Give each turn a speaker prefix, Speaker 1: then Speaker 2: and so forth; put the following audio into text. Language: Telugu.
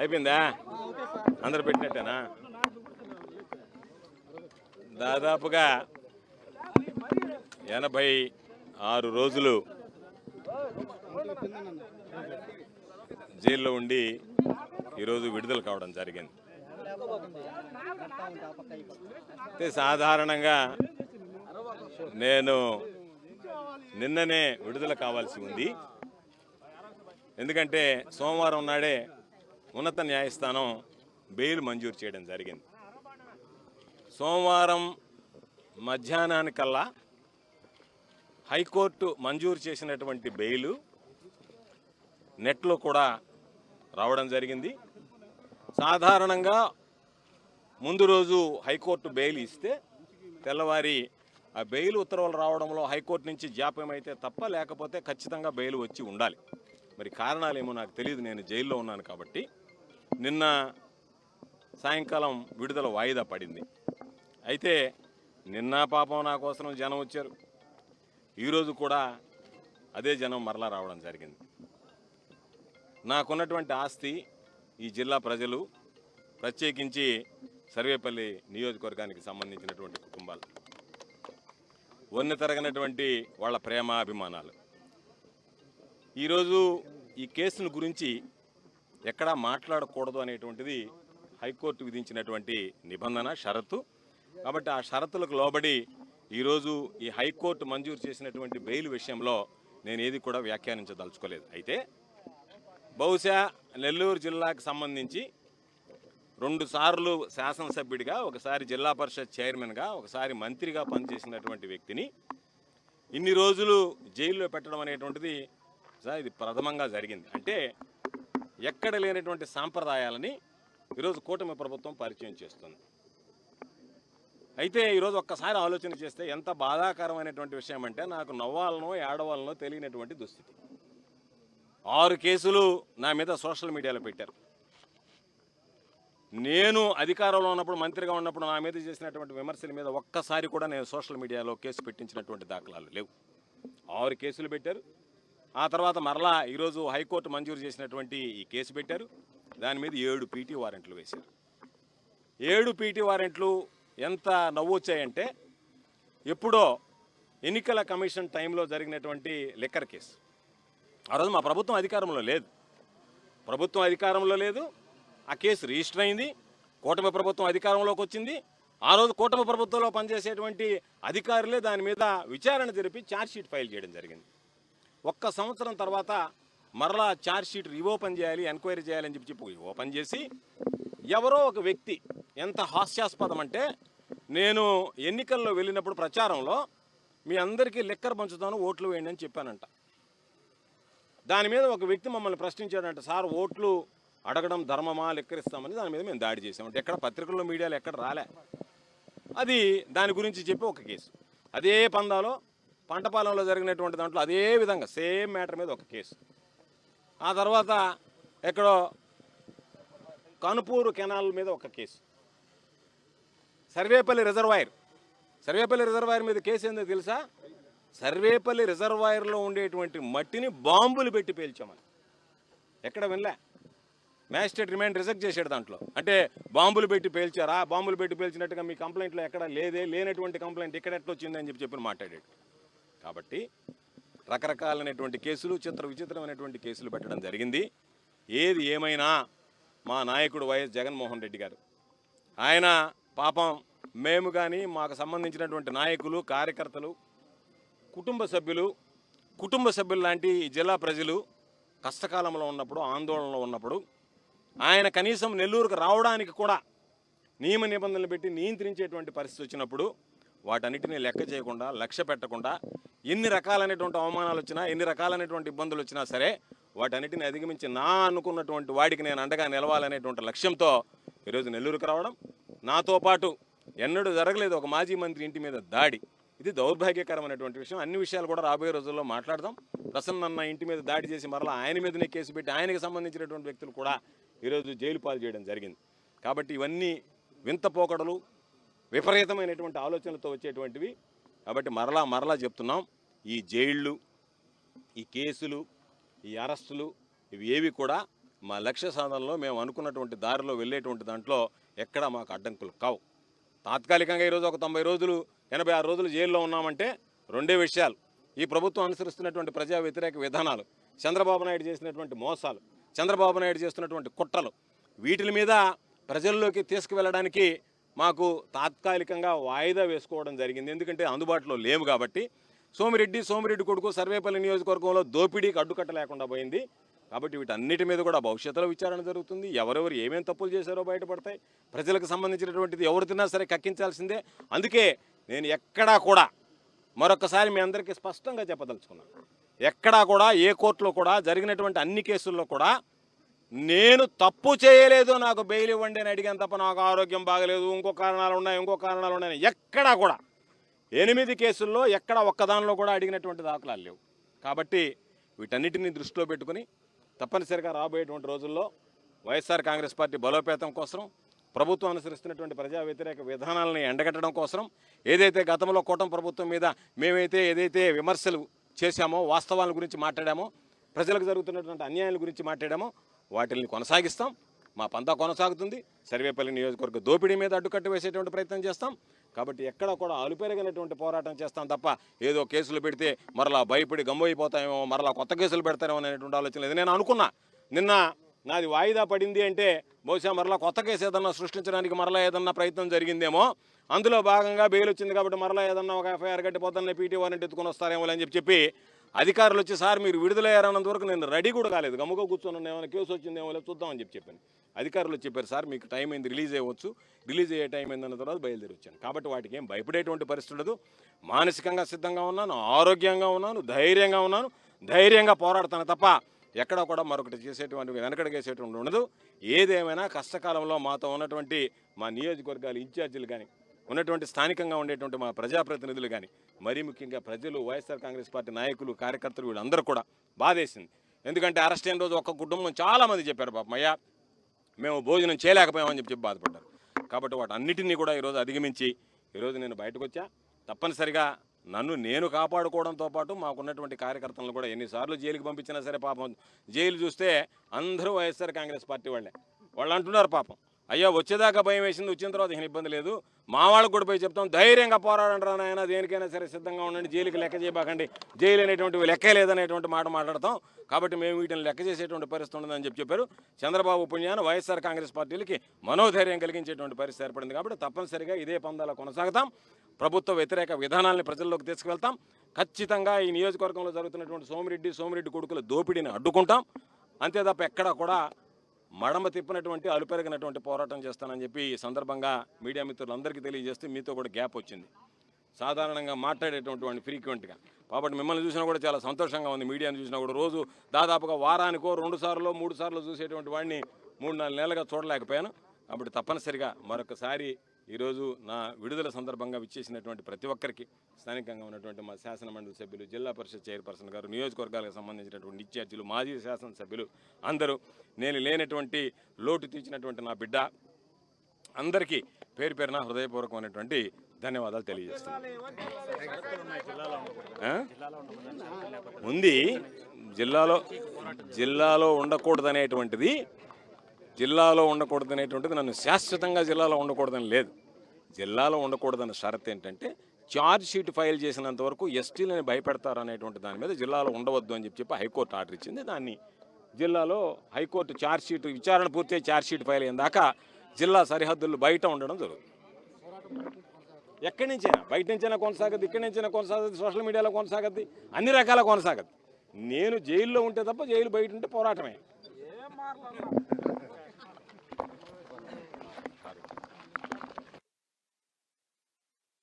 Speaker 1: అయిపోయిందా? అందరు పెట్టినట్టేనా? దాదాపుగా 86 రోజులు జైల్లో ఉండి ఈరోజు విడుదల కావడం జరిగింది. సాధారణంగా నేను నిన్ననే విడుదల కావాల్సి ఉంది. ఎందుకంటే సోమవారం నాడే ఉన్నత న్యాయస్థానం బెయిల్ మంజూరు చేయడం జరిగింది. సోమవారం మధ్యాహ్నానికల్లా హైకోర్టు మంజూరు చేసినటువంటి బెయిలు నెట్లో కూడా రావడం జరిగింది. సాధారణంగా ముందు రోజు హైకోర్టు బెయిల్ ఇస్తే తెల్లవారి ఆ బెయిల్ ఉత్తర్వులు రావడంలో హైకోర్టు నుంచి జాప్యం అయితే తప్ప లేకపోతే ఖచ్చితంగా బెయిల్ వచ్చి ఉండాలి. మరి కారణాలేమో నాకు తెలియదు, నేను జైల్లో ఉన్నాను కాబట్టి. నిన్న సాయంకాలం విడుదల వాయిదా పడింది. అయితే నిన్న పాపం నా కోసం జనం వచ్చారు, ఈరోజు కూడా అదే జనం మరలా రావడం జరిగింది. నాకున్నటువంటి ఆస్తి ఈ జిల్లా ప్రజలు, ప్రత్యేకించి సర్వేపల్లి నియోజకవర్గానికి సంబంధించినటువంటి కుటుంబాలు, వన్నె తరగనటువంటి వాళ్ళ ప్రేమ అభిమానాలు. ఈరోజు ఈ కేసును గురించి ఎక్కడా మాట్లాడకూడదు అనేటువంటిది హైకోర్టు విధించినటువంటి నిబంధన, షరతు. కాబట్టి ఆ షరతులకు లోబడి ఈరోజు ఈ హైకోర్టు మంజూరు చేసినటువంటి బెయిల్ విషయంలో నేను ఏది కూడా వ్యాఖ్యానించదలుచుకోలేదు. అయితే బహుశా నెల్లూరు జిల్లాకు సంబంధించి 2 సార్లు శాసనసభ్యుడిగా, ఒకసారి జిల్లా పరిషత్ చైర్మన్గా, ఒకసారి మంత్రిగా పనిచేసినటువంటి వ్యక్తిని ఇన్ని రోజులు జైల్లో పెట్టడం అనేటువంటిది ఇది ప్రథమంగా జరిగింది. అంటే ఎక్కడ లేనటువంటి సాంప్రదాయాలని ఈరోజు కూటమి ప్రభుత్వం పరిచయం చేస్తుంది. అయితే ఈరోజు ఒక్కసారి ఆలోచన చేస్తే ఎంత బాధాకరమైనటువంటి విషయం అంటే, నాకు నవ్వాలనో ఏడవాలనో తెలియనటువంటి దుస్థితి. 6 కేసులు నా మీద సోషల్ మీడియాలో పెట్టారు. నేను అధికారంలో ఉన్నప్పుడు, మంత్రిగా ఉన్నప్పుడు నా మీద చేసినటువంటి విమర్శల మీద ఒక్కసారి కూడా నేను సోషల్ మీడియాలో కేసు పెట్టించినటువంటి దాఖలాలు లేవు. 6 కేసులు పెట్టారు. ఆ తర్వాత మరలా ఈరోజు హైకోర్టు మంజూరు చేసినటువంటి ఈ కేసు పెట్టారు. దాని మీద 7 పీటీ వారెంట్లు వేశారు. 7 పీటీ వారెంట్లు ఎంత నవ్వొచ్చాయంటే, ఎప్పుడో ఎన్నికల కమిషన్ టైంలో జరిగినటువంటి లిక్కర్ కేసు. ఆ రోజు మా ప్రభుత్వం అధికారంలో లేదు. ఆ కేసు రిజిస్టర్ అయింది. కూటమి ప్రభుత్వం అధికారంలోకి వచ్చింది. ఆ రోజు కూటమి ప్రభుత్వంలో పనిచేసేటువంటి అధికారులే దాని మీద విచారణ జరిపి ఛార్జ్షీట్ ఫైల్ చేయడం జరిగింది. 1 సంవత్సరం తర్వాత మరలా ఛార్జ్షీట్ రీఓపెన్ చేయాలి, ఎంక్వైరీ చేయాలని చెప్పి ఓపెన్ చేసి, ఎవరో ఒక వ్యక్తి, ఎంత హాస్యాస్పదం అంటే, నేను ఎన్నికల్లో వెళ్ళినప్పుడు ప్రచారంలో మీ అందరికీ లిక్కర్ పంచుతాను, ఓట్లు వేయండి అని చెప్పానంట. దాని మీద ఒక వ్యక్తి మమ్మల్ని ప్రశ్నించాడంట, సార్ ఓట్లు అడగడం ధర్మమా, లెక్కరిస్తామని. దాని మీద మేము దాడి చేసామంటే ఎక్కడ పత్రికల్లో, మీడియాలో ఎక్కడ రాలే. అది దాని గురించి చెప్పి ఒక కేసు. అదే పందాలో పంటపాలెంలో జరిగినటువంటి దాంట్లో అదే విధంగా సేమ్ మ్యాటర్ మీద ఒక కేసు. ఆ తర్వాత ఎక్కడో కనుపూరు కెనాల్ మీద ఒక కేసు. సర్వేపల్లి రిజర్వాయర్ మీద కేసు ఏందో తెలుసా? సర్వేపల్లి రిజర్వాయర్లో ఉండేటువంటి మట్టిని బాంబులు పెట్టి పేల్చామని. ఎక్కడ వినలే. మ్యాజిస్ట్రేట్ రిమాండ్ రిజెక్ట్ చేశాడు దాంట్లో. అంటే బాంబులు పెట్టి పేల్చారా, బాంబులు పెట్టి పేల్చినట్టుగా మీ కంప్లైంట్లో ఎక్కడ లేనటువంటి కంప్లైంట్ ఇక్కడ ఎట్లా వచ్చిందని చెప్పి మాట్లాడాడు. కాబట్టి రకరకాలైనటువంటి కేసులు, విచిత్రమైనటువంటి కేసులు పెట్టడం జరిగింది. ఏది ఏమైనా మా నాయకుడు వైఎస్ జగన్మోహన్ రెడ్డి గారు, ఆయన పాపం మేము కానీ, మాకు సంబంధించినటువంటి నాయకులు, కార్యకర్తలు, కుటుంబ సభ్యులు లాంటి జిల్లా ప్రజలు కష్టకాలంలో ఉన్నప్పుడు, ఆందోళనలో ఉన్నప్పుడు, ఆయన కనీసం నెల్లూరుకు రావడానికి కూడా నియమ నిబంధనలు పెట్టి నియంత్రించేటువంటి పరిస్థితి వచ్చినప్పుడు వాటన్నిటినీ లెక్క చేయకుండా, లక్ష్య పెట్టకుండా, ఎన్ని రకాలైనటువంటి అవమానాలు వచ్చినా, ఎన్ని రకాలైనటువంటి ఇబ్బందులు వచ్చినా సరే వాటన్నిటిని అధిగమించి నా అనుకున్నటువంటి వాడికి నేను అండగా నిలవాలనేటువంటి లక్ష్యంతో ఈరోజు నెల్లూరుకు రావడం. నాతో పాటు ఎన్నడూ జరగలేదు ఒక మాజీ మంత్రి ఇంటి మీద దాడి. ఇది దౌర్భాగ్యకరమైనటువంటి విషయం. అన్ని విషయాలు కూడా రాబోయే రోజుల్లో మాట్లాడదాం. ప్రసన్న ఇంటి మీద దాడి చేసి మరలా ఆయన మీదనే కేసు పెట్టి ఆయనకు సంబంధించినటువంటి వ్యక్తులు కూడా ఈరోజు జైలు పాలు చేయడం జరిగింది. కాబట్టి ఇవన్నీ వింత పోకడలు, విపరీతమైనటువంటి ఆలోచనలతో వచ్చేటువంటివి. కాబట్టి మరలా చెప్తున్నాం, ఈ జైళ్ళు, ఈ కేసులు, ఈ అరెస్టులు, ఇవి ఏవి కూడా మా లక్ష్య సాధనలో మేము అనుకున్నటువంటి దారిలో వెళ్ళేటువంటి దాంట్లో ఎక్కడా మాకు అడ్డంకులు కావు. తాత్కాలికంగా ఈరోజు ఒక 90 రోజులు 86 రోజులు జైల్లో ఉన్నామంటే రెండే విషయాలు: ఈ ప్రభుత్వం అనుసరిస్తున్నటువంటి ప్రజా వ్యతిరేక విధానాలు, చంద్రబాబు నాయుడు చేసినటువంటి మోసాలు, చంద్రబాబు నాయుడు చేస్తున్నటువంటి కుట్రలు, వీటి మీద ప్రజల్లోకి తీసుకువెళ్ళడానికి మాకు తాత్కాలికంగా వాయిదా వేసుకోవడం జరిగింది. ఎందుకంటే అందుబాటులో లేము కాబట్టి. సోమిరెడ్డి కొడుకు సర్వేపల్లి నియోజకవర్గంలో దోపిడీకి అడ్డుకట్ట లేకుండా పోయింది. కాబట్టి వీటన్నిటి మీద కూడా భవిష్యత్తులో విచారణ జరుగుతుంది. ఎవరెవరు ఏమేం తప్పులు చేశారో బయటపడతాయి. ప్రజలకు సంబంధించినటువంటిది ఎవరు తిన్నా సరే కక్కించాల్సిందే. అందుకే నేను ఎక్కడా కూడా మరొకసారి మీ అందరికీ స్పష్టంగా చెప్పదలుచుకున్నాను, ఎక్కడా కూడా ఏ కోర్టులో కూడా జరిగినటువంటి అన్ని కేసుల్లో కూడా నేను తప్పు చేయలేదు, నాకు బెయిల్ ఇవ్వండి అని అడిగాను తప్ప నాకు ఆరోగ్యం బాగలేదు, ఇంకో కారణాలు ఉన్నాయి ఎక్కడా కూడా 8 కేసుల్లో ఎక్కడ ఒక్కదానిలో కూడా అడిగినటువంటి దాఖలాలు లేవు. కాబట్టి వీటన్నిటిని దృష్టిలో పెట్టుకుని తప్పనిసరిగా రాబోయేటువంటి రోజుల్లో వైఎస్ఆర్ కాంగ్రెస్ పార్టీ బలోపేతం కోసం, ప్రభుత్వం అనుసరిస్తున్నటువంటి ప్రజా వ్యతిరేక విధానాలని ఎండగట్టడం కోసం, ఏదైతే గతంలో కూటమి ప్రభుత్వం మీద ఏదైతే విమర్శలు చేశామో, వాస్తవాల గురించి మాట్లాడామో, ప్రజలకు జరుగుతున్నటువంటి అన్యాయాల గురించి మాట్లాడామో వాటిని కొనసాగిస్తాం. మా పంతా కొనసాగుతుంది. సర్వేపల్లి నియోజకవర్గ దోపిడీ మీద అడ్డుకట్ట వేసేటువంటి ప్రయత్నం చేస్తాం. కాబట్టి ఎక్కడ కూడా అలుపెరగినటువంటి పోరాటం చేస్తాం తప్ప ఏదో కేసులు పెడితే మరలా భయపడి గమ్మైపోతామేమో, మరలా కొత్త కేసులు పెడతారేమో అనేటువంటి ఆలోచన లేదు. నేను అనుకున్నా నిన్న నాది వాయిదా పడింది అంటే బహుశా మరలా కొత్త కేసు ఏదన్నా సృష్టించడానికి మరలా ఏదన్నా ప్రయత్నం జరిగిందేమో, అందులో భాగంగా బెయిల్ వచ్చింది కాబట్టి మరలా ఏదన్నా ఒక ఎఫ్ఐఆర్ కట్టిపోతానే పీటీ వారెంట్ ఎత్తుకొని వస్తారేమో అని చెప్పి అధికారులు వచ్చి సార్ మీరు విడుదలయ్యారన్నంత వరకు నేను రెడీ కూడా కాలేదు, గమ్ముగా కూర్చొని ఏమైనా కేసు వచ్చిందేమో లేదు చూద్దామని చెప్పాను. అధికారులు చెప్పారు సార్ మీకు టైం అయింది, రిలీజ్ అయ్యవచ్చు, రిలీజ్ అయ్యే టైం అయిందన్న తర్వాత బయలుదేరి వచ్చాను. కాబట్టి వాటికి ఏం భయపడేటువంటి పరిస్థితి ఉండదు. మానసికంగా సిద్ధంగా ఉన్నాను, ఆరోగ్యంగా ఉన్నాను, ధైర్యంగా పోరాడతాను తప్ప ఎక్కడ కూడా మరొకటి చేసేటువంటి వెనకడిగేసేటువంటి ఉండదు. ఏదేమైనా కష్టకాలంలో మాతో ఉన్నటువంటి మా నియోజకవర్గాల ఇన్ఛార్జీలు కానీ, ఉన్నటువంటి స్థానికంగా ఉండేటువంటి మా ప్రజాప్రతినిధులు కానీ, మరీ ముఖ్యంగా ప్రజలు, వైఎస్ఆర్ కాంగ్రెస్ పార్టీ నాయకులు, కార్యకర్తలు వీళ్ళందరూ కూడా బాధేసింది. ఎందుకంటే అరెస్ట్ అయిన రోజు ఒక్క కుటుంబం చాలామంది చెప్పారు పాపం, అయ్యా మేము భోజనం చేయలేకపోయామని చెప్పి బాధపడ్డారు. కాబట్టి వాటన్నిటినీ కూడా ఈరోజు అధిగమించి ఈరోజు నేను బయటకు వచ్చా. తప్పనిసరిగా నన్ను నేను కాపాడుకోవడంతో పాటు మాకున్నటువంటి కార్యకర్తలను కూడా ఎన్నిసార్లు జైలుకి పంపించినా సరే పాపం జైలు చూస్తే అందరూ వైఎస్ఆర్ కాంగ్రెస్ పార్టీ వాళ్ళు అంటున్నారు పాపం, అయ్యా వచ్చేదాకా భయం వేసింది, వచ్చిన తర్వాత ఏం ఇబ్బంది లేదు, మా వాళ్ళకు కూడా పోయి చెప్తాం ధైర్యంగా పోరాడండి రా నాయనా, దేనికైనా సరే సిద్ధంగా ఉండండి, జైలుకి లెక్క చేయబాకండి, జైలు అనేటువంటివి లెక్కే లేదనేటువంటి మాట మాట్లాడతాం. కాబట్టి మేము వీటిని లెక్క చేసేటువంటి పరిస్థితి ఉండదని చెప్పారు. చంద్రబాబు పుణ్యాన వైఎస్ఆర్ కాంగ్రెస్ పార్టీలకి మనోధైర్యం కలిగించేటువంటి పరిస్థితి ఏర్పడింది. కాబట్టి తప్పనిసరిగా ఇదే పందాలో కొనసాగుతాం. ప్రభుత్వ వ్యతిరేక విధానాలని ప్రజల్లోకి తీసుకువెళ్తాం. ఖచ్చితంగా ఈ నియోజకవర్గంలో జరుగుతున్నటువంటి సోమిరెడ్డి కొడుకుల దోపిడీని అడ్డుకుంటాం. అంతే తప్ప ఎక్కడా కూడా మడమ తిప్పినటువంటి అలుపెరగినటువంటి పోరాటం చేస్తానని చెప్పి ఈ సందర్భంగా మీడియా మిత్రులందరికీ తెలియజేస్తే మీతో కూడా గ్యాప్ వచ్చింది. సాధారణంగా మాట్లాడేటువంటి ఫ్రీక్వెంట్గా కాబట్టి మిమ్మల్ని చూసినా కూడా చాలా సంతోషంగా ఉంది. మీడియాని చూసినా కూడా రోజు దాదాపుగా వారానికో 2 సార్లు 3 సార్లు చూసేటువంటి వాడిని 3-4 నెలలుగా చూడలేకపోయాను. కాబట్టి తప్పనిసరిగా మరొకసారి ఈరోజు నా విడుదల సందర్భంగా విచ్చేసినటువంటి ప్రతి ఒక్కరికి, స్థానికంగా ఉన్నటువంటి మా శాసనమండలి సభ్యులు, జిల్లా పరిషత్ చైర్పర్సన్ గారు, నియోజకవర్గాలకు సంబంధించినటువంటి ఇన్ఛార్జీలు, మాజీ శాసనసభ్యులు అందరూ, నేను లేనటువంటి లోటు తీర్చినటువంటి నా బిడ్డ అందరికీ పేరు పేరున హృదయపూర్వకమైనటువంటి ధన్యవాదాలు తెలియజేస్తున్నాను. ఉంది జిల్లాలో ఉండకూడదనేటువంటిది నన్ను శాశ్వతంగా జిల్లాలో ఉండకూడదని లేదు. జిల్లాలో ఉండకూడదన్న షరత్ ఏంటంటే ఛార్జ్ షీట్ ఫైల్ చేసినంత వరకు ఎస్టీలని భయపెడతారు అనేటువంటి దాని మీద జిల్లాలో ఉండవద్దు అని చెప్పి హైకోర్టు ఆర్డర్ ఇచ్చింది. దాన్ని జిల్లాలో హైకోర్టు ఛార్జ్ షీట్ విచారణ పూర్తి ఛార్జ్ షీట్ ఫైల్ అయిన దాకా జిల్లా సరిహద్దులు బయట ఉండడం జరుగుతుంది. ఎక్కడి నుంచైనా, బయట నుంచైనా కొనసాగద్ది, ఇక్కడి నుంచైనా కొనసాగద్ది, సోషల్ మీడియాలో కొనసాగద్ది, అన్ని రకాల కొనసాగద్ది. నేను జైల్లో ఉంటే తప్ప జైలు బయట ఉంటే పోరాటమే.